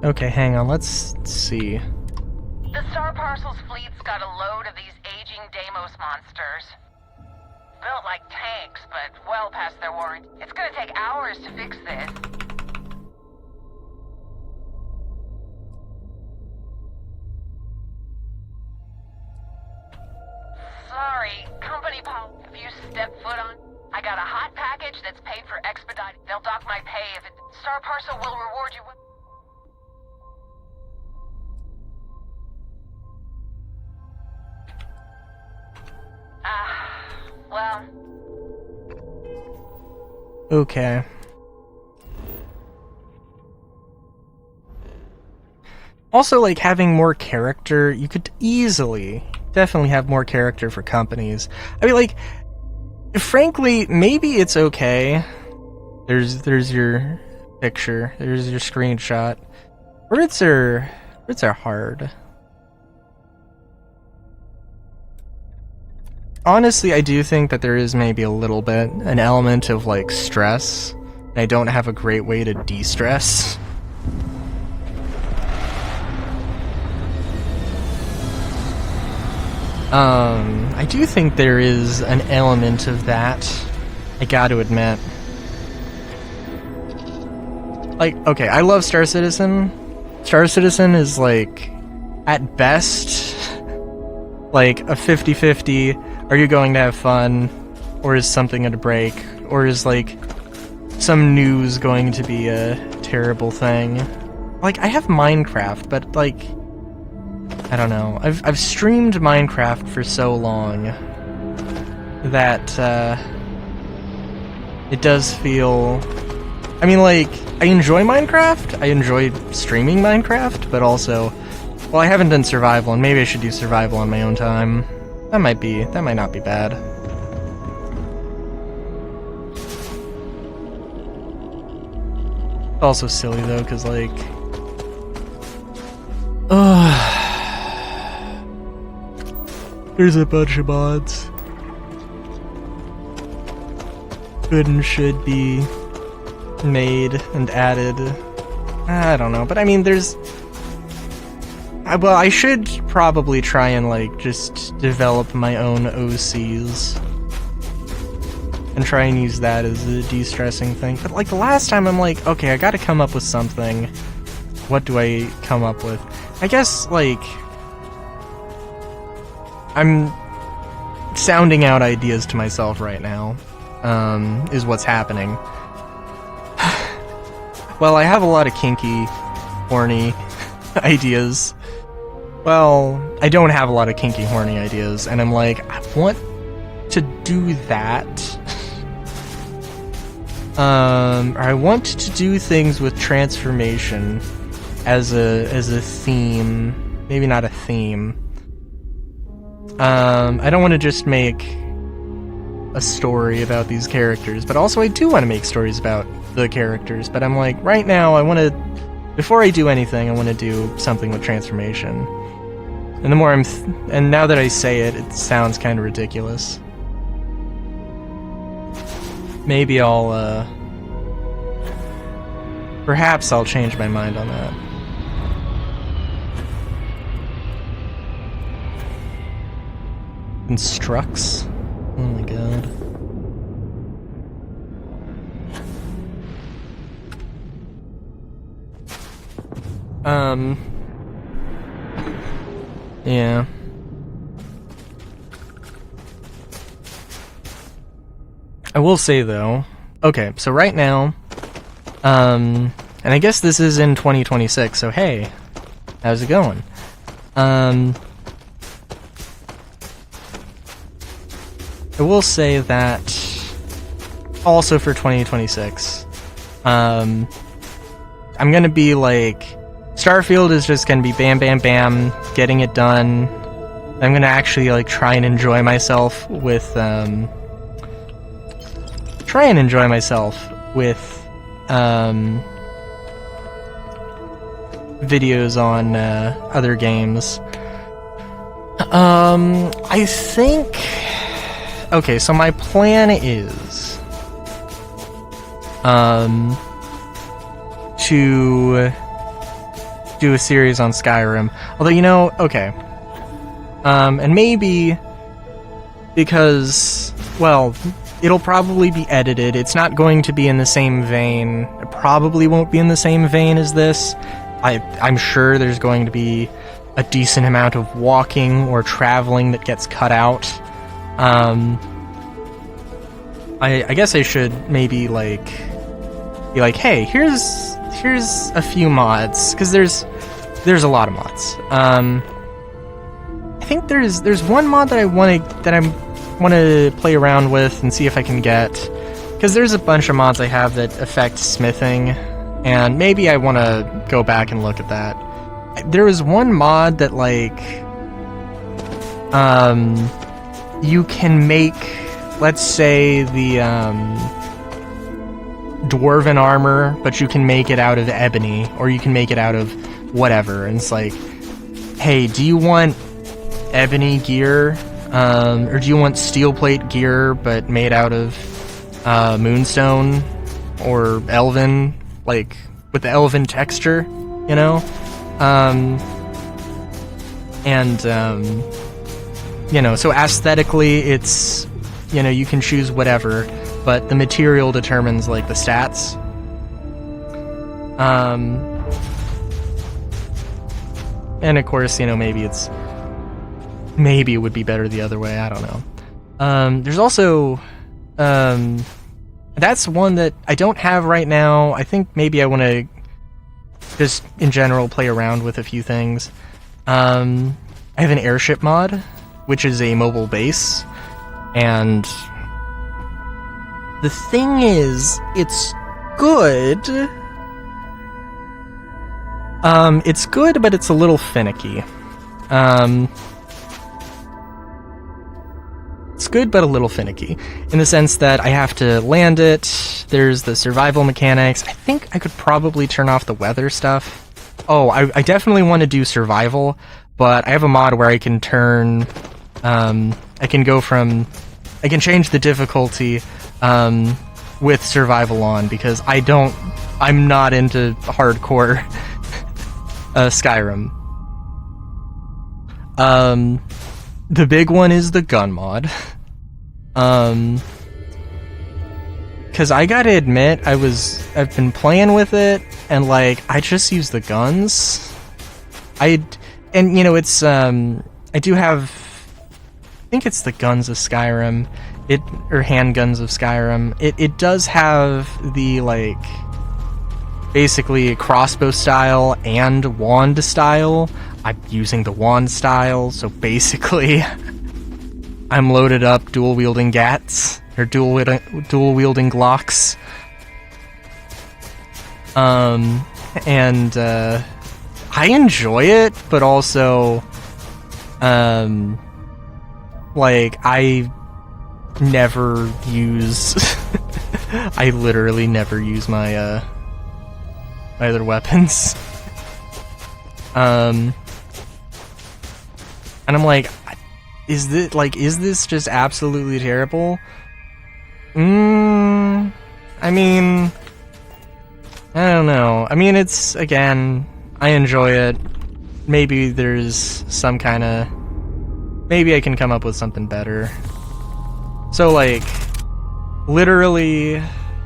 Okay, hang on, let's see. The Star Parcels fleet's got a load of these aging Deimos monsters. Built like tanks, but well past their warranty. It's gonna take hours to fix this. Sorry, company policy. If you step foot on, I got a hot package that's paid for expedite. They'll dock my pay if it. Star Parcel will reward you with. Well. Okay. Also, like, having more character, you could definitely have more character for companies. I mean, like, frankly, maybe it's okay. There's your picture. There's your screenshot. Words are hard. Honestly, I do think that there is maybe a little bit an element of like stress. And I don't have a great way to de-stress. I do think there is an element of that, I gotta admit. Like, okay, I love Star Citizen. Star Citizen is like, at best, like a 50-50, are you going to have fun, or is something gonna break, or is like, some news going to be a terrible thing? Like, I have Minecraft, but like, I don't know. I've streamed Minecraft for so long that it does feel. I mean, like, I enjoy Minecraft. I enjoy streaming Minecraft, but also, well, I haven't done survival, and maybe I should do survival on my own time. That might not be bad. Also silly though, cause like, there's a bunch of mods. Could and should be made and added. I don't know, but I mean, there's. Well, I should probably try and like just develop my own OCs and try and use that as a de-stressing thing. But like the last time, I'm like, okay, I got to come up with something. What do I come up with? I guess like. I'm sounding out ideas to myself right now, is what's happening. Well, I have a lot of kinky, horny ideas. Well, I don't have a lot of kinky, horny ideas, and I'm like, I want to do that. Or I want to do things with transformation as a theme. Maybe not a theme. I don't want to just make a story about these characters, but also I do want to make stories about the characters, but I'm like, right now, I want to, before I do anything, I want to do something with transformation. And the more and now that I say it, it sounds kind of ridiculous. Maybe I'll, perhaps I'll change my mind on that. Constructs? Oh my god. Yeah. I will say though, okay, so right now, and I guess this is in 2026, so hey, how's it going? I will say that also for 2026, I'm gonna be like, Starfield is just gonna be bam bam bam, getting it done. I'm gonna actually like try and enjoy myself with videos on other games. I think, okay, so my plan is to do a series on Skyrim. Although, you know, okay. And maybe because, well, it'll probably be edited. It's not going to be in the same vein. It probably won't be in the same vein as this. I'm sure there's going to be a decent amount of walking or traveling that gets cut out. I guess I should maybe, like, be like, hey, here's a few mods, because there's a lot of mods. I think there's one mod that I want to play around with and see if I can get, because there's a bunch of mods I have that affect smithing, and maybe I want to go back and look at that. There was one mod that, like, you can make, let's say, the dwarven armor, but you can make it out of ebony, or you can make it out of whatever, and it's like, hey, do you want ebony gear, or do you want steel plate gear but made out of moonstone or elven, like with the elven texture, you know? You know, so aesthetically it's, you know, you can choose whatever, but the material determines, like, the stats. And of course, you know, maybe it would be better the other way, I don't know. There's also, that's one that I don't have right now. I think maybe I want to just, in general, play around with a few things. I have an airship mod, which is a mobile base, and the thing is, it's good. It's good, but it's a little finicky. It's good, but a little finicky, in the sense that I have to land it, there's the survival mechanics. I think I could probably turn off the weather stuff. Oh, I definitely want to do survival, but I have a mod where I can turn, I can change the difficulty, with survival on, because I'm not into hardcore Skyrim. The big one is the gun mod. Cause I gotta admit, I've been playing with it, and, like, I just use the guns. And you know, it's, I do have, I think it's the guns of Skyrim, or handguns of Skyrim. It does have the, like, basically crossbow style and wand style. I'm using the wand style, so basically I'm loaded up dual-wielding gats, or dual-wielding Glocks. I enjoy it, but also, like, I never use, I literally never use my, my other weapons. And I'm like, is this just absolutely terrible? I mean, I don't know. I mean, it's, again, I enjoy it. Maybe there's some kind of, maybe I can come up with something better. So, like, literally,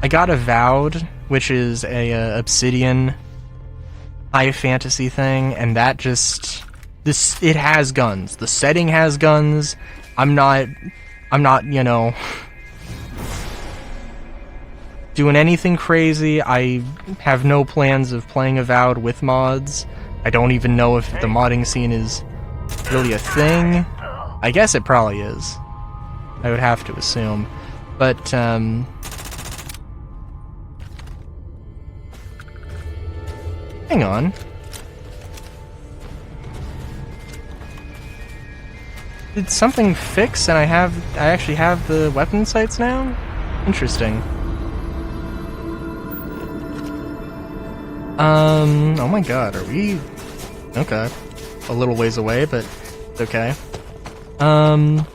I got Avowed, which is a Obsidian high fantasy thing, and that just, it has guns. The setting has guns. I'm not, you know, doing anything crazy. I have no plans of playing Avowed with mods. I don't even know if the modding scene is really a thing. I guess it probably is. I would have to assume. But, hang on. Did something fix and I actually have the weapon sights now? Interesting. Oh my god, are we... Okay. A little ways away, but it's okay. I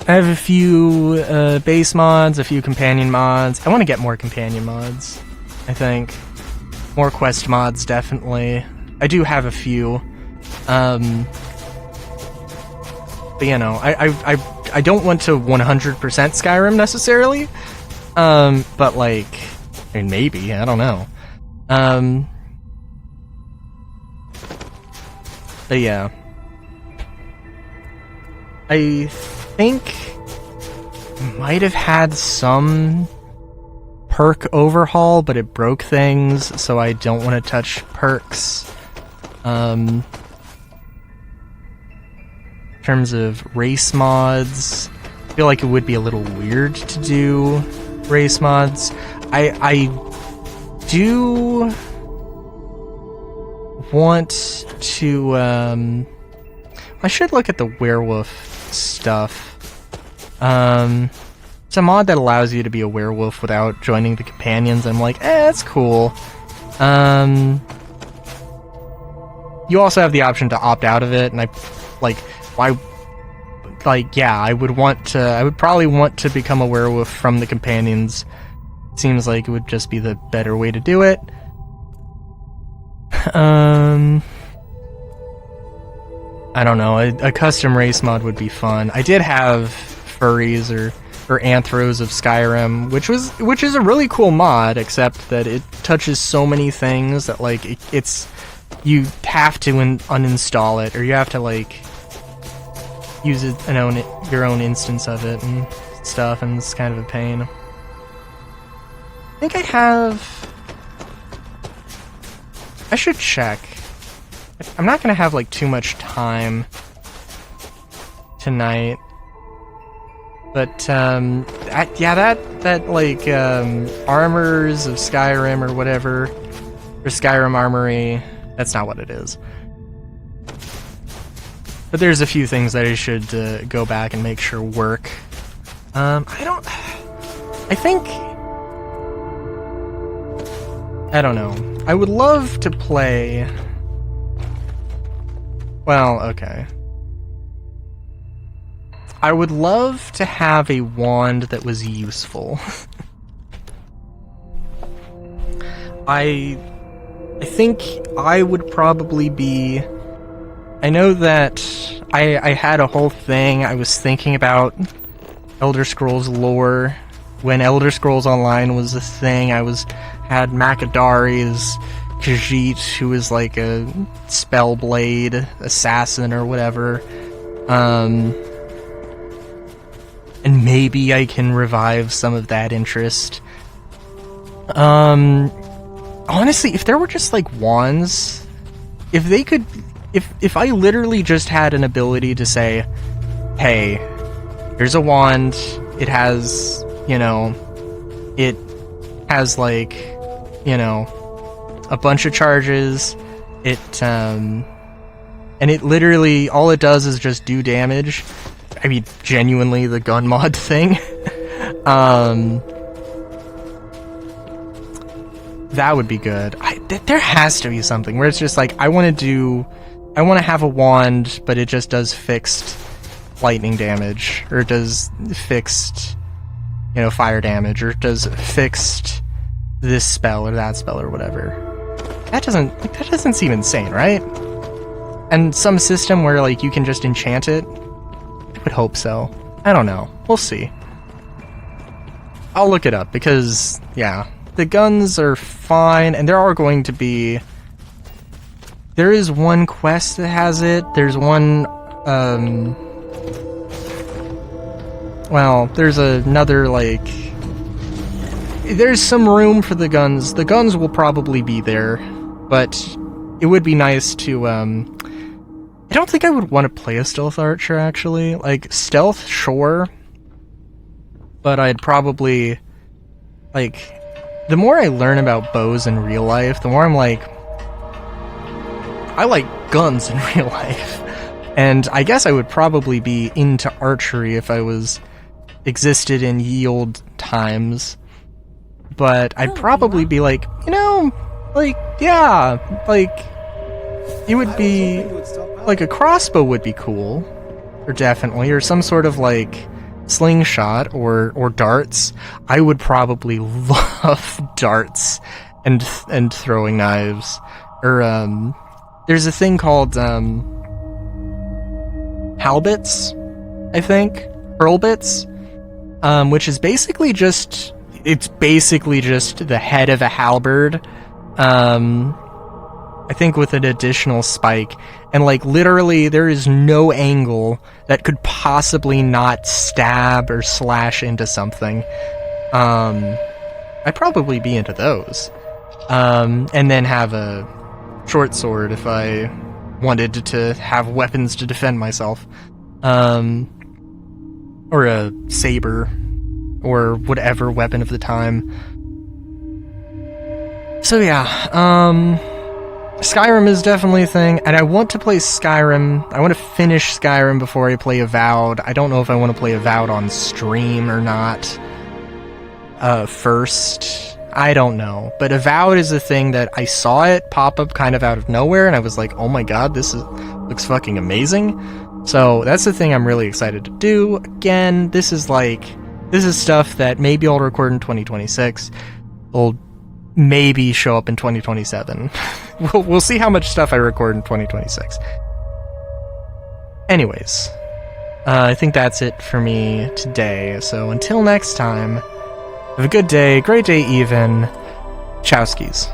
have a few base mods, a few companion mods. I want to get more companion mods, I think. More quest mods, definitely. I do have a few. But you know, I don't want to 100% Skyrim necessarily. But like, I mean, maybe, I don't know. But yeah. I think might have had some perk overhaul, but it broke things, so I don't want to touch perks. In terms of race mods, I feel like it would be a little weird to do race mods. I do want to, I should look at the werewolf stuff. It's a mod that allows you to be a werewolf without joining the companions. I'm like, that's cool. You also have the option to opt out of it, and I would probably want to become a werewolf from the companions. Seems like it would just be the better way to do it. I don't know, a custom race mod would be fun. I did have furries or anthros of Skyrim, which is a really cool mod, except that it touches so many things that like it's you have to uninstall it, or you have to like use it your own instance of it and stuff, and it's kind of a pain. I think I should check. I'm not gonna have like too much time tonight, but that like armors of Skyrim or whatever, or Skyrim Armory, that's not what it is. But there's a few things that I should go back and make sure work. I don't know. I would love to play. Well, okay. I would love to have a wand that was useful. I think I would probably be... I know that I had a whole thing, I was thinking about Elder Scrolls lore. When Elder Scrolls Online was a thing, had Makadari's Khajiit, who is like a Spellblade assassin or whatever. And maybe I can revive some of that interest. Honestly, if there were just like wands, if they could, if I literally just had an ability to say, hey, here's a wand, it has, like, a bunch of charges, and it literally, all it does is just do damage. I mean, genuinely the gun mod thing. That would be good. There has to be something where it's just like, I want to have a wand, but it just does fixed lightning damage, or it does fixed, fire damage, or it does fixed this spell or that spell or whatever. That doesn't seem insane, right? And some system where like you can just enchant it? I would hope so. I don't know. We'll see. I'll look it up because, yeah, the guns are fine, and there is one quest that has it. There's one, well, there's another, like, there's some room for the guns. The guns will probably be there, but it would be nice to, I don't think I would want to play a stealth archer, actually. Like, stealth, sure, but I'd probably, like, the more I learn about bows in real life, the more I'm like, I like guns in real life. And I guess I would probably be into archery if I existed in ye olde times. But I'd probably be like, like, yeah, like, it would be, like, a crossbow would be cool, or definitely, or some sort of, like, slingshot, or darts. I would probably love darts and throwing knives. Or there's a thing called halbits, I think, hurlbits, which is basically just the head of a halberd, I think with an additional spike, and like literally there is no angle that could possibly not stab or slash into something. I'd probably be into those, and then have a short sword if I wanted to have weapons to defend myself, or a saber, or whatever weapon of the time. So yeah, Skyrim is definitely a thing, and I want to play Skyrim. I want to finish Skyrim before I play Avowed. I don't know if I want to play Avowed on stream or not first. I don't know. But Avowed is a thing that I saw it pop up kind of out of nowhere, and I was like, oh my god, looks fucking amazing. So that's the thing I'm really excited to do. Again, this is stuff that maybe I'll record in 2026. Will maybe show up in 2027. We'll see how much stuff I record in 2026. Anyways, I think that's it for me today. So until next time, have a good day, great day even. Chowskis.